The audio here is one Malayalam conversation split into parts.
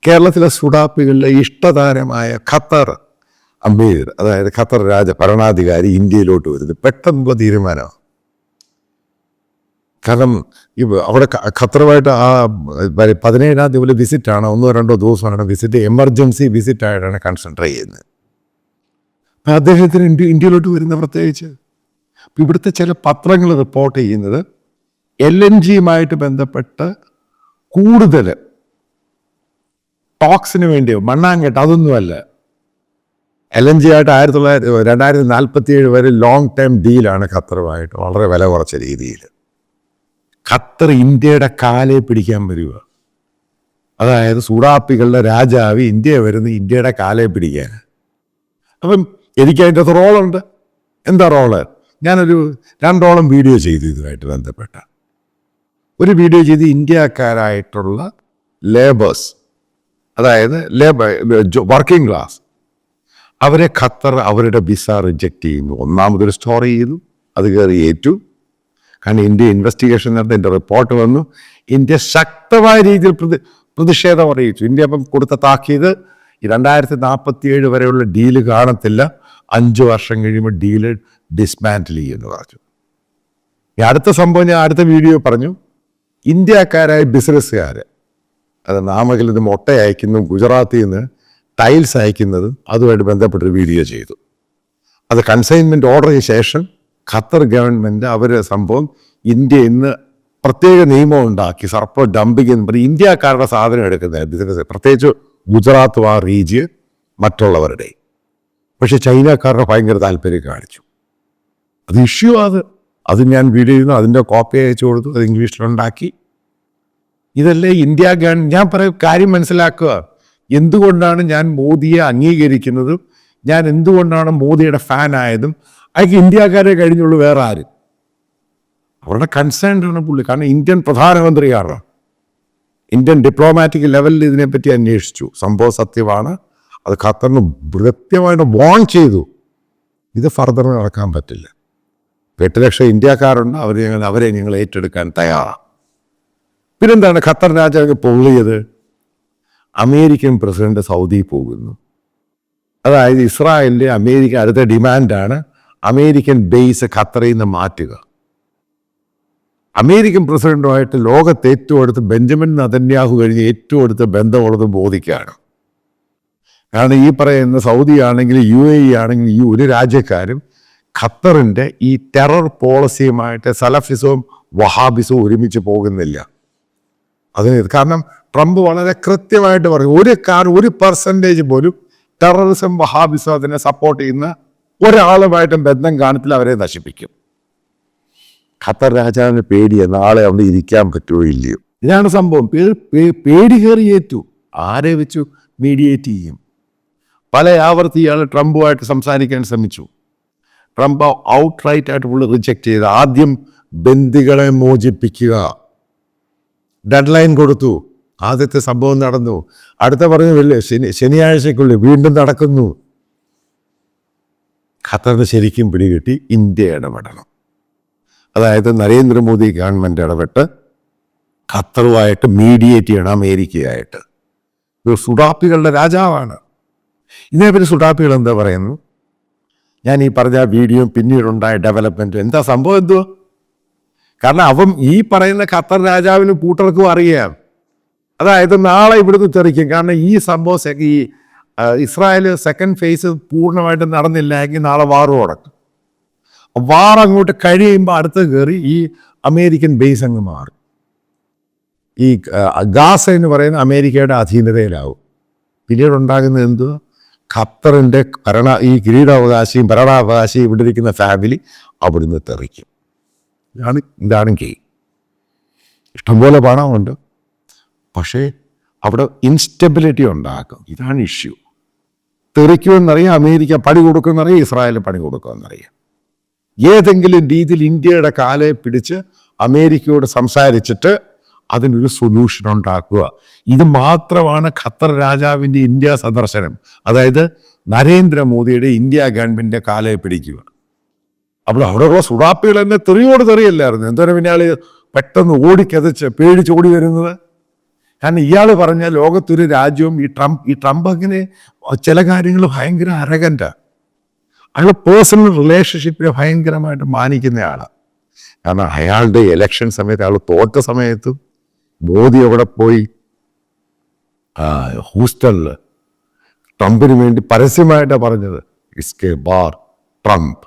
കേരളത്തിലെ സുഡാപ്പികളിലെ ഇഷ്ടതാരമായ ഖത്തർ അമീർ, അതായത് ഖത്തർ ഭരണാധികാരി ഇന്ത്യയിലോട്ട് വരുന്നത് പെട്ടെന്നുള്ള തീരുമാനമാണ്. കാരണം അവിടെ ഖത്തറുമായിട്ട് ആ 17-ാം തീയതി വിസിറ്റാണ്, 1-2 ദിവസമാണ് വിസിറ്റ്, എമർജൻസി വിസിറ്റായിട്ടാണ് കൺസെൻട്രേറ്റ് ചെയ്യുന്നത്. അപ്പം അദ്ദേഹത്തിന് ഇന്ത്യയിലോട്ട് വരുന്ന പ്രത്യേകിച്ച് ഇവിടുത്തെ ചില പത്രങ്ങൾ റിപ്പോർട്ട് ചെയ്യുന്നത് LNGയുമായിട്ട് ബന്ധപ്പെട്ട് കൂടുതൽ ടോക്സിന് വേണ്ടി മണ്ണാങ്കെട്ട് അതൊന്നുമല്ല. LNG ആയിട്ട് 2047 വരെ ലോങ് ടൈം ഡീലാണ് ഖത്തറുമായിട്ട്, വളരെ വില കുറച്ച രീതിയിൽ. ഖത്തർ ഇന്ത്യയുടെ കാലെ പിടിക്കാൻ വരിക, അതായത് സുഡാപ്പികളുടെ രാജാവ് ഇന്ത്യ വരുന്ന ഇന്ത്യയുടെ കാലെ പിടിക്കാൻ. അപ്പം എനിക്ക് അതിൻ്റെ അകത്ത് റോളുണ്ട്. എന്താ റോള്? ഞാനൊരു 2ഓളം വീഡിയോ ചെയ്തു ഇതുമായിട്ട് ബന്ധപ്പെട്ട. ഒരു വീഡിയോ ചെയ്ത് ഇന്ത്യക്കാരായിട്ടുള്ള ലേബേഴ്സ്, അതായത് വർക്കിംഗ് ക്ലാസ്, അവരെ ഖത്തർ അവരുടെ വിസ റിജക്റ്റ് ചെയ്യുന്നു. ഒന്നാമതൊരു സ്റ്റോറി ചെയ്തു, അത് കയറി ഏറ്റു. കാരണം ഇന്ത്യ ഇൻവെസ്റ്റിഗേഷൻ നടത്തി, എൻ്റെ റിപ്പോർട്ട് വന്നു. ഇന്ത്യ ശക്തമായ രീതിയിൽ പ്രതിഷേധം അറിയിച്ചു. ഇന്ത്യ അപ്പം കൊടുത്ത താക്കീത് 2047 വരെയുള്ള ഡീല് കാണത്തില്ല, 5 വർഷം കഴിയുമ്പോൾ ഡീല് ഡിസ്മാൻറ്റിൽ ചെയ്യുമെന്ന് പറഞ്ഞു. ഈ അടുത്ത സംഭവം ഞാൻ അടുത്ത വീഡിയോ പറഞ്ഞു. ഇന്ത്യക്കാരായ ബിസിനസ്സുകാർ, അത് നാമകൽ നിന്ന് മുട്ട അയക്കുന്നു, ഗുജറാത്തിൽ നിന്ന് ടൈൽസ് അയക്കുന്നതും അതുമായിട്ട് ബന്ധപ്പെട്ടൊരു വീഡിയോ ചെയ്തു. അത് കൺസൈൻമെൻറ്റ് ഓർഡറിന് ശേഷം ഖത്തർ ഗവൺമെൻറ് അവരുടെ സംഭവം ഇന്ത്യ ഇന്ന് പ്രത്യേക നിയമം ഉണ്ടാക്കി, സർപ്ലസ് ഡംപിങ് എന്ന് പറഞ്ഞ് ഇന്ത്യക്കാരുടെ സാധനം എടുക്കുന്ന ബിസിനസ്, പ്രത്യേകിച്ച് ഗുജറാത്ത് ആ റീജിയൻ മറ്റുള്ളവരുടെ. പക്ഷെ ചൈനക്കാരുടെ ഭയങ്കര താല്പര്യം കാണിച്ചു. അത് ഇഷ്യൂ അത് ഞാൻ വീഡിയോ ചെയ്യുന്നു, അതിൻ്റെ കോപ്പി അയച്ചു കൊടുത്തു, അത് ഇംഗ്ലീഷിലുണ്ടാക്കി. ഇതല്ലേ ഇന്ത്യ ഗവൺമെൻറ്. ഞാൻ കാര്യം മനസ്സിലാക്കുക, എന്തുകൊണ്ടാണ് ഞാൻ മോദിയെ അംഗീകരിക്കുന്നതും ഞാൻ എന്തുകൊണ്ടാണ് മോദിയുടെ ഫാൻ ആയതും. അയാൾക്ക് ഇന്ത്യക്കാരെ കഴിഞ്ഞുള്ളൂ, വേറെ ആരും. അവരുടെ കൺസേൺ ആണ് പുള്ളി. കാരണം ഇന്ത്യൻ പ്രധാനമന്ത്രിയാണ്, ഇന്ത്യൻ ഡിപ്ലോമാറ്റിക് ലെവലിൽ ഇതിനെപ്പറ്റി അന്വേഷിച്ചു. സംഭവം സത്യമാണ്. അത് ഖത്തറിന് കൃത്യമായിട്ട് വാൺ ചെയ്തു, ഇത് ഫർദർ നടക്കാൻ പറ്റില്ല. 8 ലക്ഷം ഇന്ത്യക്കാരുണ്ട്, അവരെ ഞങ്ങൾ ഏറ്റെടുക്കാൻ തയ്യാറാണ്. പിന്നെന്താണ് ഖത്തർ രാജാവ് പൊള്ളിയത്? അമേരിക്കൻ പ്രസിഡന്റ് സൗദി പോകുന്നു. അതായത് ഇസ്രായേലിലെ അമേരിക്ക അടുത്ത ഡിമാൻഡാണ് അമേരിക്കൻ ബേസ് ഖത്തറിൽ നിന്ന് മാറ്റുക. അമേരിക്കൻ പ്രസിഡന്റുമായിട്ട് ലോകത്ത് ഏറ്റവും അടുത്ത് ബെഞ്ചമിൻ നെതന്യാഹു കഴിഞ്ഞ് ഏറ്റവും അടുത്ത് ബന്ധമുള്ളത് മോദിക്കാണ്. കാരണം ഈ പറയുന്ന സൗദി ആണെങ്കിലും UAE ആണെങ്കിലും ഈ ഒരു രാജ്യക്കാരും ഖത്തറിൻ്റെ ഈ ടെറർ പോളിസിയുമായിട്ട് സലഫിസവും വഹാബിസവും ഒരുമിച്ച് പോകുന്നില്ല. അതിന് കാരണം ട്രംപ് വളരെ കൃത്യമായിട്ട് പറയും, ഒരു പെർസെൻറ്റേജ് പോലും ടെററിസം വഹാബിസം അതിനെ സപ്പോർട്ട് ചെയ്യുന്ന ഒരാളുമായിട്ടും ബന്ധം കാണത്തില്ല, അവരെ നശിപ്പിക്കും. ഖത്തർ രാജാവിന് പേടിയാണ്, നാളെ അവിടെ ഇരിക്കാൻ പറ്റുമോ ഇല്ലയോ. ഇതാണ് സംഭവം. പേടി കയറിയേറ്റു. ആരെ വെച്ചു മീഡിയേറ്റ് ചെയ്യും? പല ആവർത്തി ഇയാൾ ട്രംപുമായിട്ട് സംസാരിക്കാൻ ശ്രമിച്ചു. ട്രംപ് ഔട്ട് റൈറ്റ് ആയിട്ട് പുള്ളി റിജക്റ്റ് ചെയ്ത്, ആദ്യം ബന്ദികളെ മോചിപ്പിക്കുക, ഡെഡ് ലൈൻ കൊടുത്തു. ആദ്യത്തെ സംഭവം നടന്നു. അടുത്ത പറഞ്ഞു ശനിയാഴ്ചക്കുള്ളിൽ വീണ്ടും നടക്കുന്നു. ഖത്തറിന് ശരിക്കും പിടികിട്ടി, ഇന്ത്യ ഇടപെടണം. അതായത് നരേന്ദ്രമോദി ഗവൺമെൻറ് ഇടപെട്ട് ഖത്തറുമായിട്ട് മീഡിയേറ്റ് ചെയ്യണം, അമേരിക്കയായിട്ട്. ഇത് സുഡാപ്പികളുടെ രാജാവാണ്. ഇതിനെപ്പറ്റി സുഡാപ്പികൾ എന്താ പറയുന്നു? ഞാൻ ഈ പറഞ്ഞ വീഡിയോ പിന്നീടുണ്ടായ ഡെവലപ്മെൻറ്റ് എന്താ സംഭവം എന്തോ? കാരണം അവൻ ഈ പറയുന്ന ഖത്തർ രാജാവിന് കൂട്ടർക്കും അറിയാം, അതായത് നാളെ ഇവിടുന്ന് തെറിക്കും. കാരണം ഈ സംഭവം ഈ ഇസ്രായേൽ സെക്കൻഡ് ഫേസ് പൂർണ്ണമായിട്ട് നടന്നില്ല എങ്കിൽ നാളെ വാറ് തുടക്കും. വാർ അങ്ങോട്ട് കഴിയുമ്പോൾ അടുത്ത് കയറി ഈ അമേരിക്കൻ ബേസ് അങ്ങ് മാറും. ഈ ഗാസ എന്ന് പറയുന്ന അമേരിക്കയുടെ അധീനതയിലാവും. പിന്നീട് ഉണ്ടാകുന്നത് എന്തോ? ഖത്തറിൻ്റെ ഈ കിരീടാവകാശിയും ഭരണാവകാശിയും ഇവിടെ ഇരിക്കുന്ന ഫാമിലി അവിടുന്ന് തെറിക്കും. ഇതാണ് ഗെയിം. ഇഷ്ടംപോലെ പണമുണ്ട്, പക്ഷേ അവിടെ ഇൻസ്റ്റെബിലിറ്റി ഉണ്ടാക്കും. ഇതാണ് ഇഷ്യൂ. തെറിക്കുമെന്നറിയാം, അമേരിക്ക പണി കൊടുക്കുമെന്നറിയാം, ഇസ്രായേൽ പണി കൊടുക്കുമെന്നറിയാം. ഏതെങ്കിലും രീതിയിൽ ഇന്ത്യയുടെ കാലെ പിടിച്ച് അമേരിക്കയോട് സംസാരിച്ചിട്ട് അതിനൊരു സൊല്യൂഷൻ ഉണ്ടാക്കുക. ഇത് മാത്രമാണ് ഖത്തർ രാജാവിൻ്റെ ഇന്ത്യ സന്ദർശനം. അതായത് നരേന്ദ്രമോദിയുടെ ഇന്ത്യ ഗവൺമെൻറ്റിൻ്റെ കാലെ പിടിക്കുക. അപ്പോൾ അവിടെയുള്ള സുഡാപ്പികൾ തന്നെ തെറിയോട് തെറിയല്ലായിരുന്നു. എന്തോരം പിന്നാൾ പെട്ടെന്ന് ഓടിക്കതച്ച് പേടിച്ചോടി വരുന്നത്. കാരണം ഇയാൾ പറഞ്ഞ ലോകത്തൊരു രാജ്യവും ഈ ട്രംപ് അങ്ങനെ ചില കാര്യങ്ങൾ ഭയങ്കര അരഗൻ്റാണ്. അയാൾ പേഴ്സണൽ റിലേഷൻഷിപ്പിനെ ഭയങ്കരമായിട്ട് മാനിക്കുന്നയാളാണ്. കാരണം അയാളുടെ ഇലക്ഷൻ സമയത്ത്, അയാൾ തോറ്റ സമയത്ത് മോദി അവിടെ പോയി ഹൂസ്റ്റണിൽ ട്രംപിന് വേണ്ടി പരസ്യമായിട്ടാണ് പറഞ്ഞത്, ഇസ്കെ ബാർ ട്രംപ്.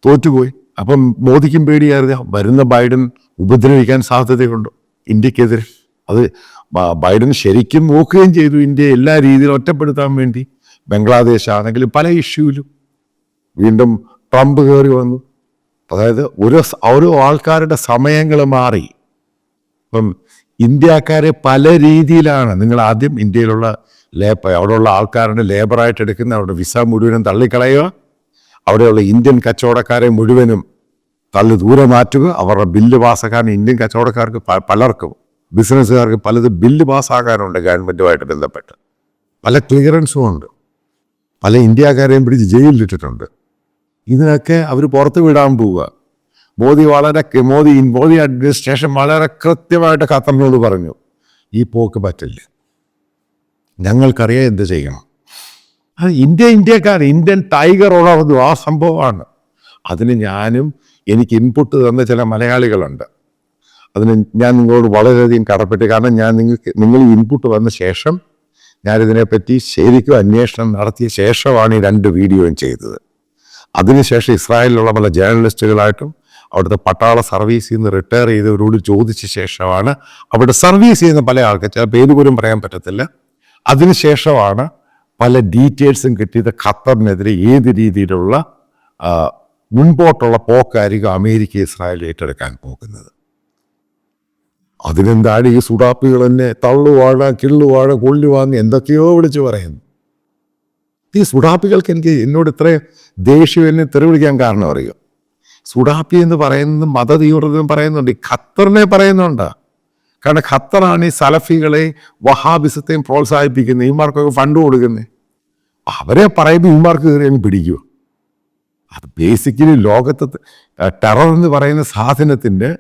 തോറ്റുപോയി. അപ്പം മോദിക്കും പേടിയായിരുന്നു വരുന്ന ബൈഡൻ ഉപദ്രവിക്കാൻ സാധ്യതയുണ്ടോ ഇന്ത്യക്കെതിരെ. അത് ബൈഡൻ ശരിക്കും നോക്കുകയും ചെയ്തു, ഇന്ത്യയെ എല്ലാ രീതിയിലും ഒറ്റപ്പെടുത്താൻ വേണ്ടി. ബംഗ്ലാദേശ് ആണെങ്കിലും പല ഇഷ്യൂവിലും വീണ്ടും ട്രംപ് കയറി വന്നു. അതായത് ഓരോ ആൾക്കാരുടെ സമയങ്ങൾ മാറി. ഇപ്പം ഇന്ത്യക്കാരെ പല രീതിയിലാണ്. നിങ്ങൾ ആദ്യം ഇന്ത്യയിലുള്ള അവിടെയുള്ള ആൾക്കാരുടെ ലേബറായിട്ട് എടുക്കുന്ന അവരുടെ വിസ മുഴുവനും തള്ളിക്കളയുക, അവിടെയുള്ള ഇന്ത്യൻ കച്ചവടക്കാരെ മുഴുവനും ദൂരെ മാറ്റുക, അവരുടെ ബില്ല് പാസ്സാക്കാൻ. ഇന്ത്യൻ കച്ചവടക്കാർക്ക് പലർക്കും, ബിസിനസ്സുകാർക്ക് പലത് ബില്ല് പാസ്സാക്കാനുണ്ട് ഗവൺമെൻറ്റുമായിട്ട് ബന്ധപ്പെട്ട്. പല ക്ലിയറൻസും ഉണ്ട്. പല ഇന്ത്യക്കാരെയും പിടിച്ച് ജയിലിലിട്ടിട്ടുണ്ട്. ഇതിനൊക്കെ അവർ പുറത്ത് വിടാൻ പോവുക. മോദി അഡ്മിനിസ്ട്രേഷൻ വളരെ കൃത്യമായിട്ട് ഖത്തറിനോട് പറഞ്ഞു, ഈ പോക്ക് പറ്റില്ല, ഞങ്ങൾക്കറിയാം എന്ത് ചെയ്യണം. അത് ഇന്ത്യൻ ടൈഗർ ഉണർന്നു ആ സംഭവമാണ്. അതിന് എനിക്ക് ഇൻപുട്ട് തന്ന ചില മലയാളികളുണ്ട്. അതിന് ഞാൻ നിങ്ങളോട് വളരെയധികം കടപ്പെട്ടു. കാരണം നിങ്ങൾ ഇൻപുട്ട് വന്ന ശേഷം ഞാനിതിനെപ്പറ്റി ശരിക്കും അന്വേഷണം നടത്തിയ ശേഷമാണ് ഈ 2 വീഡിയോയും ചെയ്തത്. അതിനുശേഷം ഇസ്രായേലിലുള്ള പല ജേർണലിസ്റ്റുകളായിട്ടും അവിടുത്തെ പട്ടാള സർവീസിൽ നിന്ന് റിട്ടയർ ചെയ്തവരോട് ചോദിച്ച ശേഷമാണ്, അവിടെ സർവീസ് ചെയ്യുന്ന പല ആൾക്കാർ, ചില പേര് പോലും പറയാൻ പറ്റത്തില്ല, അതിനുശേഷമാണ് പല ഡീറ്റെയിൽസും കിട്ടിയത്. ഖത്തറിനെതിരെ ഏത് രീതിയിലുള്ള മുൻപോട്ടുള്ള പോക്കായിരിക്കും അമേരിക്ക ഇസ്രായേൽ ഏറ്റെടുക്കാൻ പോകുന്നത്. അതിനെന്താണ് ഈ സുഡാപ്പികൾ തന്നെ തള്ളുവാഴ, കിള്ളുവാഴ, കൊള്ളുവാങ്ങി എന്തൊക്കെയോ വിളിച്ച് പറയുന്നു. ഈ സുഡാപ്പികൾക്ക് എന്നോട് ഇത്രയും ദേഷ്യം എന്നെ തെറിവിളിക്കാൻ കാരണം അറിയോ? സുഡാപ്പി എന്ന് പറയുന്നത് മതതീവ്രതയും പറയുന്നുണ്ട്, ഖത്തറിനെ പറയുന്നുണ്ട്. കാരണം ഖത്തറാണ് ഈ സലഫികളെ വഹാബിസത്തെയും പ്രോത്സാഹിപ്പിക്കുന്നത്, ഇമാർക്കൊക്കെ ഫണ്ട് കൊടുക്കുന്നത്. അവരെ പറയുമ്പോൾ ഇമാർക്ക് കയറി അങ്ങ് പിടിക്കുക. അത് ബേസിക്കലി ലോകത്ത് ടെറർ എന്ന് പറയുന്ന സാധനത്തിൻ്റെ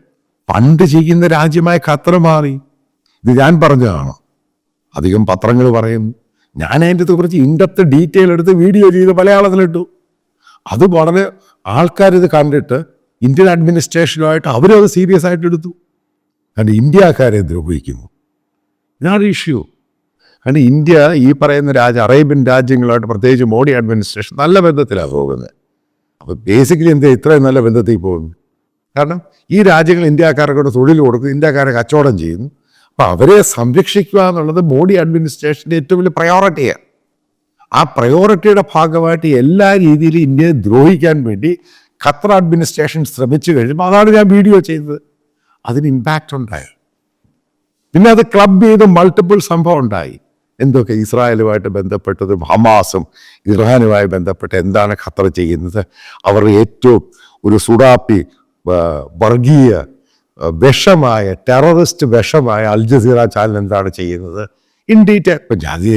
ഫണ്ട് ചെയ്യുന്ന രാജ്യമായി ഖത്തർ മാറി. ഇത് ഞാൻ പറഞ്ഞതാണ്, അധികം പത്രങ്ങൾ പറയുന്നു. ഞാൻ അതിൻ്റെ കുറിച്ച് ഇൻഡെപ്ത് ഡീറ്റെയിൽ എടുത്ത് വീഡിയോ ചെയ്ത് മലയാളത്തിലിട്ടു. അത് വളരെ ആൾക്കാരിത് കണ്ടിട്ട് ഇന്ത്യൻ അഡ്മിനിസ്ട്രേഷനുമായിട്ട് അവരത് സീരിയസ് ആയിട്ട് എടുത്തു. കാരണം ഇന്ത്യക്കാരെ ദ്രോഹിക്കുന്നു, ഇതാണ് ഇഷ്യൂ. കാരണം ഇന്ത്യ ഈ പറയുന്ന അറേബ്യൻ രാജ്യങ്ങളായിട്ട് പ്രത്യേകിച്ച് മോഡി അഡ്മിനിസ്ട്രേഷൻ നല്ല ബന്ധത്തിലാണ് പോകുന്നത്. അപ്പോൾ ബേസിക്കലി ഇന്ത്യ ഇത്രയും നല്ല ബന്ധത്തിൽ പോകുന്നു. കാരണം ഈ രാജ്യങ്ങൾ ഇന്ത്യക്കാർക്കൂടെ തൊഴിൽ കൊടുക്കും, ഇന്ത്യക്കാരെ കച്ചവടം ചെയ്യുന്നു. അപ്പോൾ അവരെ സംരക്ഷിക്കുക എന്നുള്ളത് മോഡി അഡ്മിനിസ്ട്രേഷൻ്റെ ഏറ്റവും വലിയ പ്രയോറിറ്റിയാണ്. ആ പ്രയോറിറ്റിയുടെ ഭാഗമായിട്ട് എല്ലാ രീതിയിലും ഇന്ത്യയെ ദ്രോഹിക്കാൻ വേണ്ടി ഖത്തർ അഡ്മിനിസ്ട്രേഷൻ ശ്രമിച്ചു കഴിയുമ്പോൾ അതാണ് ഞാൻ വീഡിയോ ചെയ്തത്. അതിന് ഇമ്പാക്റ്റ് ഉണ്ടായി. പിന്നെ അത് ക്ലബ് ചെയ്ത് മൾട്ടിപ്പിൾ സംഭവം ഉണ്ടായി. എന്തൊക്കെ ഇസ്രായേലുമായിട്ട് ബന്ധപ്പെട്ടതും ഹമാസും ഇറാനുമായി ബന്ധപ്പെട്ട് എന്താണ് ഖത്തർ ചെയ്യുന്നത്, അവർ ഏറ്റവും ഒരു സുഡാപ്പി വർഗീയ വിഷമായ ടെററിസ്റ്റ് വിഷമായ അൽ ജസീറ ചാനൽ എന്താണ് ചെയ്യുന്നത് ഇൻ ഡീറ്റെയിൽ.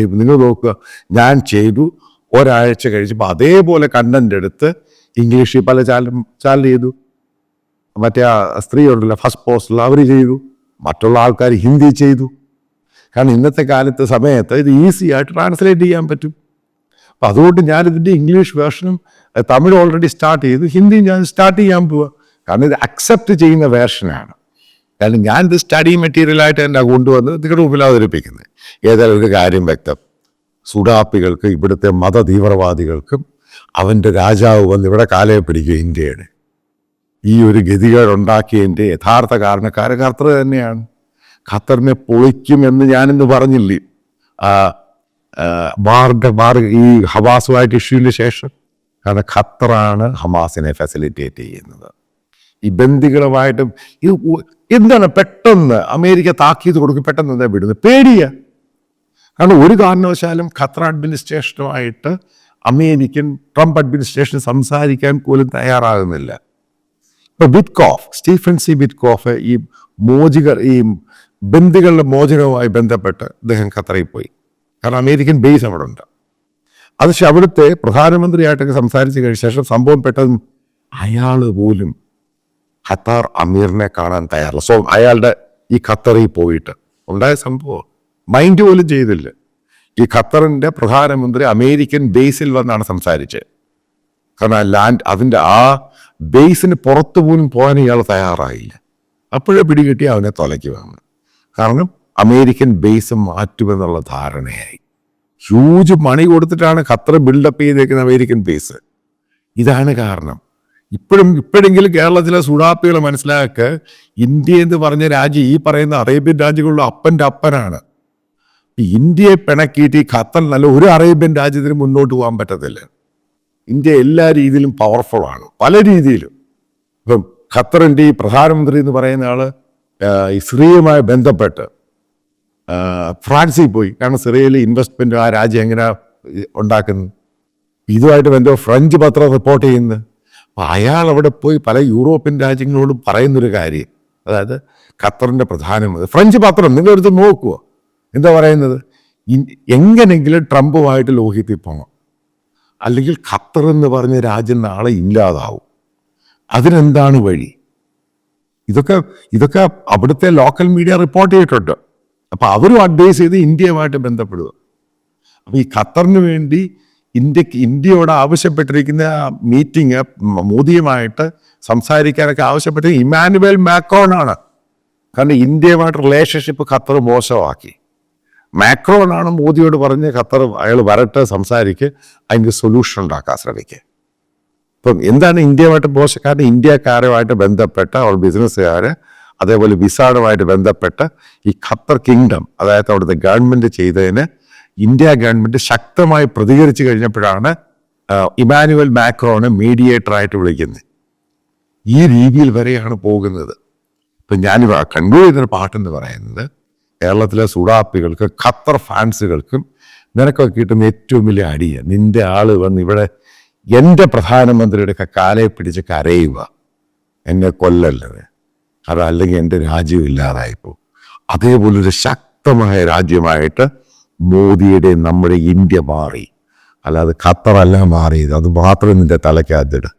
ഇപ്പം നിങ്ങൾ നോക്കുക, ഞാൻ ചെയ്തു, ഒരാഴ്ച കഴിച്ചപ്പോൾ അതേപോലെ കണ്ടന്റ് എടുത്ത് ഇംഗ്ലീഷിൽ പല ചാനൽ ചെയ്തു. മറ്റേ ആ സ്ത്രീ ഉണ്ടല്ലോ ഫസ്റ്റ് പോസ്റ്റിൽ അവർ ചെയ്തു, മറ്റുള്ള ആൾക്കാർ ഹിന്ദി ചെയ്തു. കാരണം ഇന്നത്തെ കാലത്തെ സമയത്ത് ഇത് ഈസി ആയിട്ട് ട്രാൻസ്ലേറ്റ് ചെയ്യാൻ പറ്റും. അപ്പം അതുകൊണ്ട് ഞാനിതിൻ്റെ ഇംഗ്ലീഷ് വേർഷനും തമിഴ് ഓൾറെഡി സ്റ്റാർട്ട് ചെയ്തു, ഹിന്ദി ഞാൻ സ്റ്റാർട്ട് ചെയ്യാൻ പോവുക. കാരണം ഇത് അക്സെപ്റ്റ് ചെയ്യുന്ന വേർഷനാണ്. കാരണം ഞാനിത് സ്റ്റഡി മെറ്റീരിയലായിട്ട് തന്നെ കൊണ്ടുവന്ന് നിങ്ങളുടെ മുമ്പിൽ അവതരിപ്പിക്കുന്നത്. ഏതായാലും ഒരു കാര്യം വ്യക്തം, സുഡാപ്പികൾക്ക്, ഇവിടുത്തെ മതതീവ്രവാദികൾക്കും അവൻ്റെ രാജാവ് വന്ന് ഇവിടെ കാലയെ പിടിക്കുക ഇന്ത്യയുടെ ഈ ഒരു ഗതികേടുണ്ടാക്കിയതിൻ്റെ യഥാർത്ഥ കാരണക്കാരൻ ഖത്തർ തന്നെയാണ്. ഖത്തറിനെ പൊളിക്കുമെന്ന് ഞാനിന്ന് പറഞ്ഞില്ലേ ഈ ഹമാസുമായിട്ട് ഇഷ്യൂവിന് ശേഷം. കാരണം ഖത്തറാണ് ഹമാസിനെ ഫെസിലിറ്റേറ്റ് ചെയ്യുന്നത്. ഈ ബന്ദികളുമായിട്ടും ഇത് എന്താണ് പെട്ടെന്ന് അമേരിക്ക താക്കീത് കൊടുക്കും, പെട്ടെന്ന് എന്താ വിടുന്നത്, പേടിയ. കാരണം ഒരു കാരണവശാലും ഖത്തർ അഡ്മിനിസ്ട്രേഷനുമായിട്ട് ട്രംപ് അഡ്മിനിസ്ട്രേഷൻ സംസാരിക്കാൻ പോലും തയ്യാറാകുന്നില്ല. ഇപ്പൊ സ്റ്റീഫൻ സി വിറ്റ്കോഫ് ഈ ബന്ദികളുടെ മോചനവുമായി ബന്ധപ്പെട്ട് അദ്ദേഹം ഖത്തറിൽ പോയി. കാരണം അമേരിക്കൻ ബേസ് അവിടെ ഉണ്ട്. അത് അവിടുത്തെ പ്രധാനമന്ത്രിയായിട്ടൊക്കെ സംസാരിച്ച് കഴിഞ്ഞ ശേഷം സംഭവം പെട്ടെന്ന് അയാൾ പോലും ഖത്തർ അമീറിനെ കാണാൻ തയ്യാറില്ല. അയാളുടെ ഈ ഖത്തറിൽ പോയിട്ട് ഉണ്ടായ സംഭവം. മൈൻഡ് പോലും ചെയ്തില്ല. ഈ ഖത്തറിൻ്റെ പ്രധാനമന്ത്രി അമേരിക്കൻ ബേസിൽ വന്നാണ് സംസാരിച്ചത്. കാരണം അതിൻ്റെ ആ ബേസിന് പുറത്തു പോലും പോകാൻ ഇയാൾ തയ്യാറായില്ല. അപ്പോഴേ പിടികിട്ടി അവനെ തൊലയ്ക്ക് വന്നു. കാരണം അമേരിക്കൻ ബേസ് മാറ്റുമെന്നുള്ള ധാരണയായി. ഹ്യൂജ് മണി കൊടുത്തിട്ടാണ് ഖത്തർ ബിൽഡപ്പ് ചെയ്തേക്കുന്ന അമേരിക്കൻ ബേസ്. ഇതാണ് കാരണം. ഇപ്പോഴെങ്കിലും കേരളത്തിലെ സുഡാപ്പികൾ മനസ്സിലാക്കുക, ഇന്ത്യ എന്ന് പറഞ്ഞ രാജ്യം ഈ പറയുന്ന അറേബ്യൻ രാജ്യങ്ങളുടെ അപ്പൻ്റെ അപ്പനാണ്. ഇന്ത്യയെ പിണക്കിയിട്ട് ഈ ഖത്തർ നല്ല ഒരു അറേബ്യൻ രാജ്യത്തിന് മുന്നോട്ട് പോകാൻ പറ്റത്തില്ല. ഇന്ത്യ എല്ലാ രീതിയിലും പവർഫുള്ളാണ്, പല രീതിയിലും. ഇപ്പം ഖത്തറിൻ്റെ ഈ പ്രധാനമന്ത്രി എന്ന് പറയുന്ന ആള് ഈ സിറിയയുമായി ബന്ധപ്പെട്ട് ഫ്രാൻസിൽ പോയി. കാരണം സിറിയയിൽ ഇൻവെസ്റ്റ്മെൻറ്റ് ആ രാജ്യം എങ്ങനെ ഉണ്ടാക്കുന്നു, ഇതുമായിട്ട് ബന്ധം ഫ്രഞ്ച് പത്രം റിപ്പോർട്ട് ചെയ്യുന്നത്. അപ്പം അയാൾ അവിടെ പോയി പല യൂറോപ്യൻ രാജ്യങ്ങളോടും പറയുന്നൊരു കാര്യം, അതായത് ഖത്തറിൻ്റെ പ്രധാനമന്ത്രി, ഫ്രഞ്ച് പത്രം നിങ്ങളെടുത്ത് നോക്കുമോ, എന്താ പറയുന്നത്, എങ്ങനെങ്കിലും ട്രംപുമായിട്ട് ലോഹിത്തിൽ പോകണം, അല്ലെങ്കിൽ ഖത്തർ എന്ന് പറഞ്ഞ രാജ്യം നാളെ ഇല്ലാതാവും. അതിനെന്താണ് വഴി? ഇതൊക്കെ അവിടുത്തെ ലോക്കൽ മീഡിയ റിപ്പോർട്ട് ചെയ്തിട്ടുണ്ട്. അപ്പം അവരും അഡ്വൈസ് ചെയ്ത് ഇന്ത്യയുമായിട്ട് ബന്ധപ്പെടുക. അപ്പം ഈ ഖത്തറിന് വേണ്ടി ഇന്ത്യയോട് ആവശ്യപ്പെട്ടിരിക്കുന്ന മീറ്റിംഗ്, മോദിയുമായിട്ട് സംസാരിക്കാനൊക്കെ ആവശ്യപ്പെട്ടത് ഇമ്മാനുവൽ മാക്രോണാണ്. കാരണം ഇന്ത്യയുമായിട്ട് റിലേഷൻഷിപ്പ് ഖത്തർ മോശമാക്കി. മാക്രോണാണ് മോദിയോട് പറഞ്ഞ് ഖത്തർ അയാൾ വരട്ടെ, സംസാരിക്ക്, അതിൻ്റെ സൊല്യൂഷൻ ഉണ്ടാക്കാൻ ശ്രമിക്കുക. ഇപ്പം എന്താണ് ഇന്ത്യയുമായിട്ട് മോശം? കാരണം ഇന്ത്യക്കാരുമായിട്ട് ബന്ധപ്പെട്ട ബിസിനസ്സുകാർ, അതേപോലെ വിസാടുമായിട്ട് ബന്ധപ്പെട്ട് ഈ ഖത്തർ കിങ്ഡം, അതായത് അവിടുത്തെ ഗവൺമെൻറ് ചെയ്തതിന് ഇന്ത്യ ഗവൺമെൻറ് ശക്തമായി പ്രതികരിച്ചു കഴിഞ്ഞപ്പോഴാണ് ഇമ്മാനുവൽ മാക്രോനെ മീഡിയേറ്ററായിട്ട് വിളിക്കുന്നത്. ഈ രീതിയിൽ വരെയാണ് പോകുന്നത്. ഇപ്പം ഞാൻ കൺക്ലൂഡ് ചെയ്തൊരു പാട്ടെന്ന് പറയുന്നത്, കേരളത്തിലെ സുഡാപ്പികൾക്ക്, ഖത്തർ ഫാൻസുകൾക്കും നിനക്കൊക്കെ കിട്ടുന്ന ഏറ്റവും വലിയ അടിയാണ്, നിന്റെ ആള് വന്ന് ഇവിടെ എൻ്റെ പ്രധാനമന്ത്രിയുടെ കാലയെ പിടിച്ച് കരയുക, എന്നെ കൊല്ലല്ലത്, അതല്ലെങ്കിൽ എൻ്റെ രാജ്യം ഇല്ലാതായിപ്പോൾ. അതേപോലൊരു ശക്തമായ രാജ്യമായിട്ട് മോദിയുടെ നമ്മുടെ ഇന്ത്യ മാറി. അല്ലാതെ ഖത്തറല്ല മാറിയത്. അത് മാത്രം നിന്റെ തലയ്ക്കകത്തിട്.